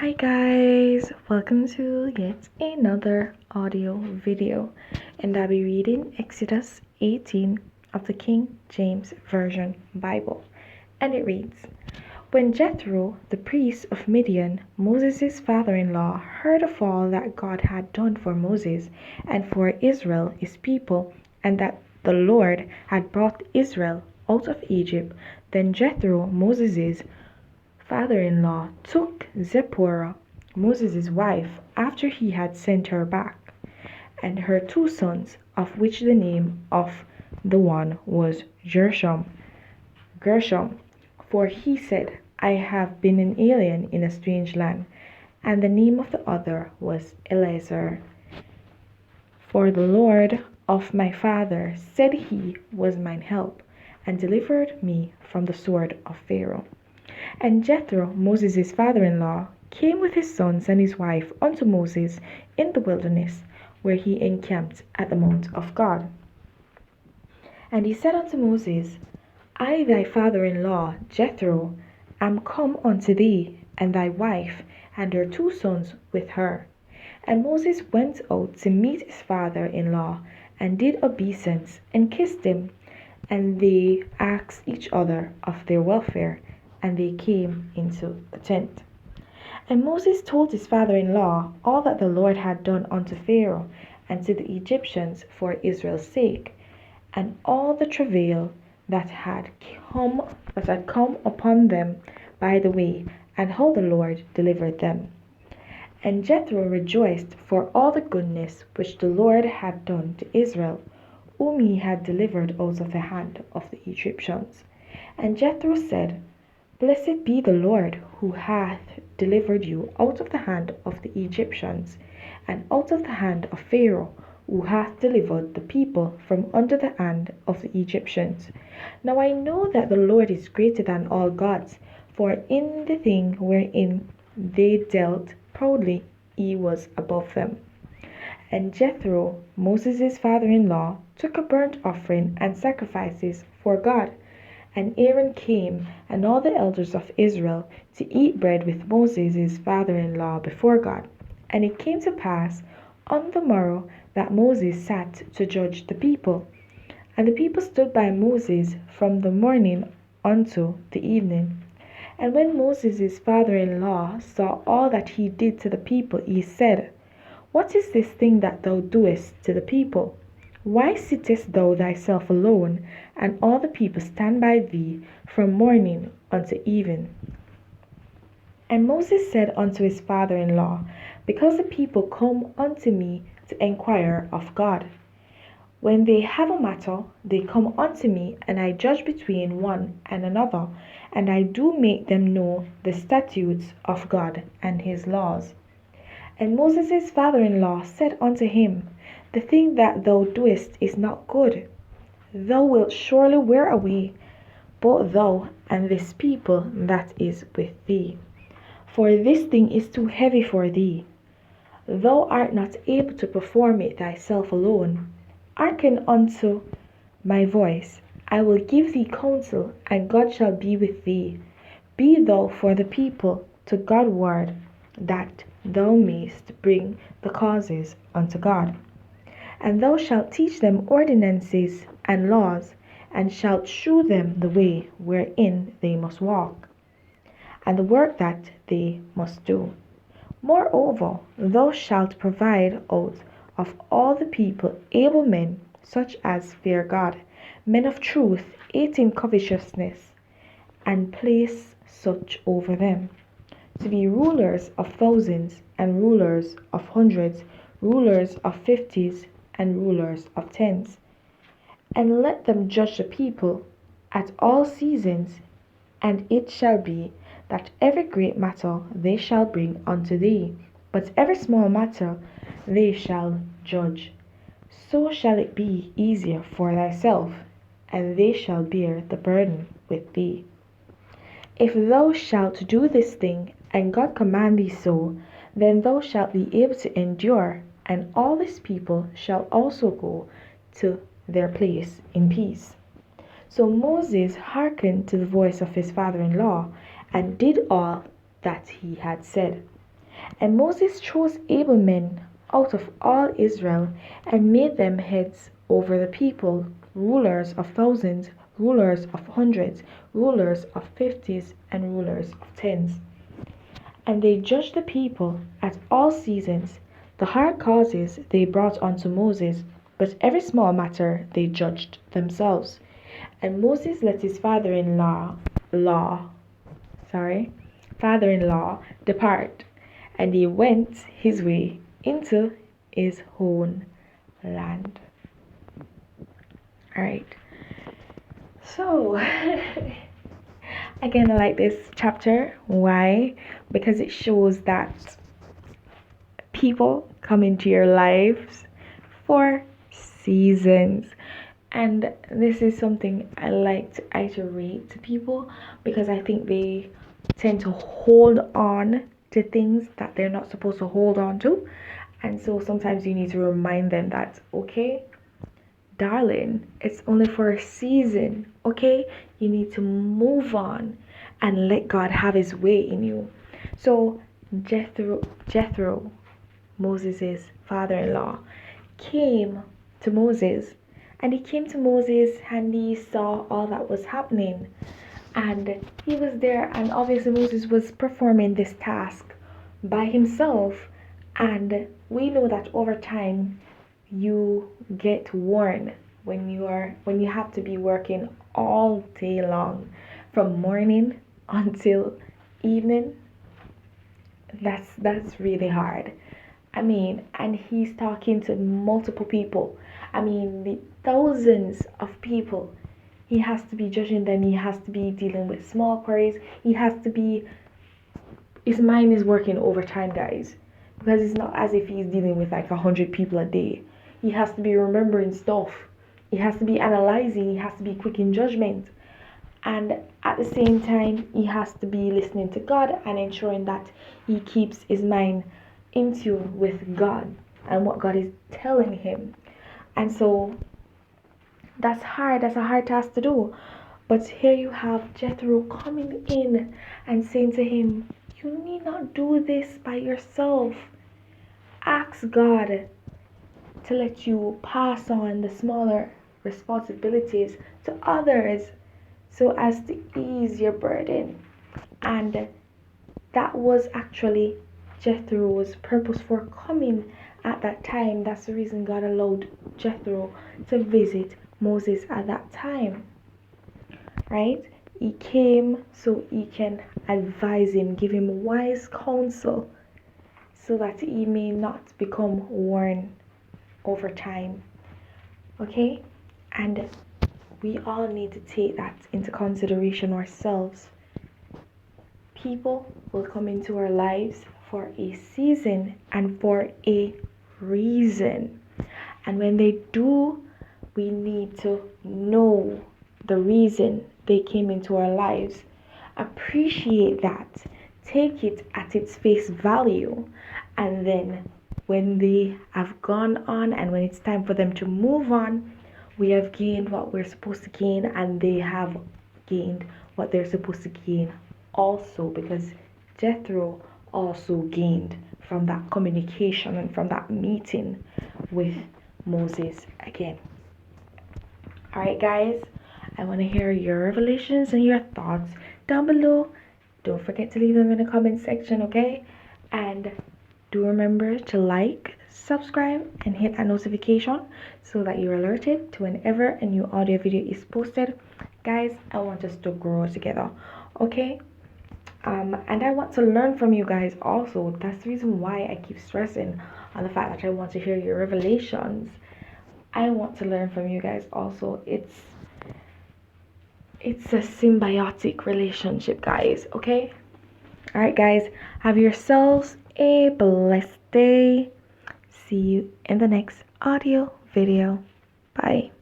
Hi guys, welcome to yet another audio video, and I'll be reading Exodus 18 of the King James Version Bible, and it reads, When Jethro, the priest of Midian, Moses' father-in-law, heard of all that God had done for Moses and for Israel his people, and that the Lord had brought Israel out of Egypt, then Jethro, Moses' father-in-law took Zipporah, Moses' wife, after he had sent her back, and her 2 sons, of which the name of the one was Gershom, for he said, I have been an alien in a strange land, and the name of the other was Eleazar. For the Lord of my father said he was mine help, and delivered me from the sword of Pharaoh. And Jethro, Moses' father-in-law, came with his sons and his wife unto Moses in the wilderness, where he encamped at the mount of God. And he said unto Moses, I thy father-in-law, Jethro, am come unto thee, and thy wife, and her 2 sons with her. And Moses went out to meet his father-in-law, and did obeisance, and kissed him. And they asked each other of their welfare, and they came into the tent. And Moses told his father-in-law all that the Lord had done unto Pharaoh and to the Egyptians for Israel's sake, and all the travail that had come upon them by the way, and how the Lord delivered them. And Jethro rejoiced for all the goodness which the Lord had done to Israel, whom he had delivered out of the hand of the Egyptians. And Jethro said, Blessed be the Lord, who hath delivered you out of the hand of the Egyptians, and out of the hand of Pharaoh, who hath delivered the people from under the hand of the Egyptians. Now I know that the Lord is greater than all gods, for in the thing wherein they dealt proudly, he was above them. And Jethro, Moses' father-in-law, took a burnt offering and sacrifices for God. And Aaron came, and all the elders of Israel, to eat bread with Moses' father-in-law before God. And it came to pass on the morrow that Moses sat to judge the people. And the people stood by Moses from the morning unto the evening. And when Moses' father-in-law saw all that he did to the people, he said, What is this thing that thou doest to the people? Why sittest thou thyself alone, and all the people stand by thee from morning unto even? And Moses said unto his father-in-law, Because the people come unto me to enquire of God. When they have a matter, they come unto me, and I judge between one and another, and I do make them know the statutes of God and his laws. And Moses' father-in-law said unto him, The thing that thou doest is not good. Thou wilt surely wear away both thou and this people that is with thee. For this thing is too heavy for thee. Thou art not able to perform it thyself alone. Hearken unto my voice. I will give thee counsel, and God shall be with thee. Be thou for the people to God ward, that thou mayst bring the causes unto God. And thou shalt teach them ordinances and laws, and shalt shew them the way wherein they must walk, and the work that they must do. Moreover, thou shalt provide out of all the people able men, such as fear God, men of truth, hating covetousness, and place such over them, to be rulers of thousands, and rulers of hundreds, rulers of fifties, and rulers of tens. And let them judge the people at all seasons, and it shall be that every great matter they shall bring unto thee, but every small matter they shall judge. So shall it be easier for thyself, and they shall bear the burden with thee. If thou shalt do this thing, and God command thee so, then thou shalt be able to endure, and all this people shall also go to their place in peace. So Moses hearkened to the voice of his father-in-law, and did all that he had said. And Moses chose able men out of all Israel and made them heads over the people, rulers of thousands, rulers of hundreds, rulers of fifties, and rulers of tens. And they judged the people at all seasons. The hard causes they brought unto Moses, but every small matter they judged themselves. And Moses let his father-in-law depart, and he went his way into his own land. All right. So, again, I like this chapter. Why? Because it shows that people come into your lives for seasons. And this is something I like to iterate to people, because I think they tend to hold on to things that they're not supposed to hold on to. And so sometimes you need to remind them that, okay, darling, it's only for a season, okay? You need to move on and let God have his way in you. So Jethro, Moses' father-in-law, came to Moses, and he came to Moses and he saw all that was happening, and he was there, and obviously Moses was performing this task by himself. And we know that over time you get worn when you have to be working all day long from morning until evening. That's really hard. I mean, and he's talking to multiple people. I mean, the thousands of people. He has to be judging them. He has to be dealing with small queries. His mind is working overtime, guys. Because it's not as if he's dealing with like 100 people a day. He has to be remembering stuff. He has to be analyzing. He has to be quick in judgment. And at the same time, he has to be listening to God and ensuring that he keeps his mind in tune with God and what God is telling him. And so that's hard. That's a hard task to do. But here you have Jethro coming in and saying to him, you need not do this by yourself. Ask God to let you pass on the smaller responsibilities to others so as to ease your burden. And that was actually Jethro's purpose for coming at that time. That's the reason God allowed Jethro to visit Moses at that time. Right? He came so he can advise him, give him wise counsel, so that he may not become worn over time. Okay? And we all need to take that into consideration ourselves. People will come into our lives for a season and for a reason. And when they do, we need to know the reason they came into our lives. Appreciate that. Take it at its face value. And then when they have gone on and when it's time for them to move on, we have gained what we're supposed to gain, and they have gained what they're supposed to gain also, because Jethro also gained from that communication and from that meeting with Moses again. Alright, guys, I want to hear your revelations and your thoughts down below. Don't forget to leave them in the comment section, okay? And do remember to like, subscribe, and hit that notification so that you're alerted to whenever a new audio video is posted. Guys, I want us to grow together, okay? And I want to learn from you guys also. That's the reason why I keep stressing on the fact that I want to hear your revelations. I want to learn from you guys also. It's a symbiotic relationship, guys, okay? All right, guys, have yourselves a blessed day. See you in the next audio video. Bye.